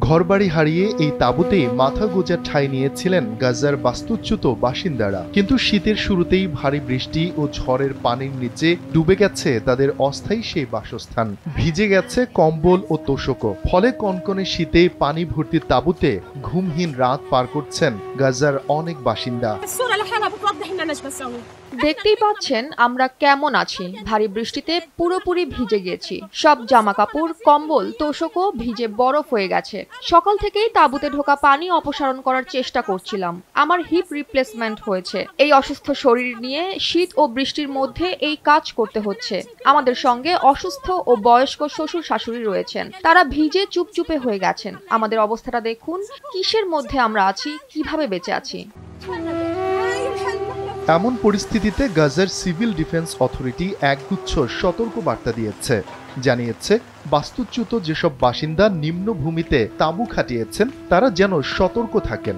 ঘরবাড়ি হারিয়ে এই তাঁবুতেই মাথা গোঁজার ঠাঁই নিয়েছিলেন গাজার বাস্তুচ্যুত বাসিন্দারা। কিন্তু শীতের শুরুতেই ভারী বৃষ্টি ও ঝড়ের পানির নিচে ডুবে গেছে তাদের অস্থায়ী সেই বাসস্থান। ভিজে গেছে কম্বল ও তোশকও। ফলে কনকনে শীতে পানি ভর্তি তাঁবুতে ঘুমহীন রাত পার করছেন গাজার অনেক বাসিন্দা। দেখতেই পাচ্ছেন আমরা কেমন আছি। ভারী বৃষ্টিতে পুরোপুরি ভিজে গিয়েছি। সব জামা কাপড়, কম্বল, তোশকও ভিজে বরফ হয়ে গেছে। সকাল থেকেই তাঁবুতে ঢোকা পানি অপসারণ করার চেষ্টা করছিলাম। আমার হিপ রিপ্লেসমেন্ট হয়েছে। এই অসুস্থ শরীর নিয়ে শীত ও বৃষ্টির মধ্যে এই কাজ করতে হচ্ছে। আমাদের সঙ্গে অসুস্থ ও বয়স্ক শ্বশুর শাশুড়ি রয়েছেন। তারা ভিজে চুপচুপে হয়ে গেছেন। আমাদের অবস্থাটা দেখুন, কিসের মধ্যে আমরা আছি, কিভাবে বেঁচে আছি। এমন পরিস্থিতিতে গাজার সিভিল ডিফেন্স অথরিটি একগুচ্ছ সতর্ক বার্তা দিয়েছে। জানিয়েছে বাস্তুচ্যুত যেসব বাসিন্দা নিম্নভূমিতে তাঁবু খাটিয়েছেন তারা যেন সতর্ক থাকেন।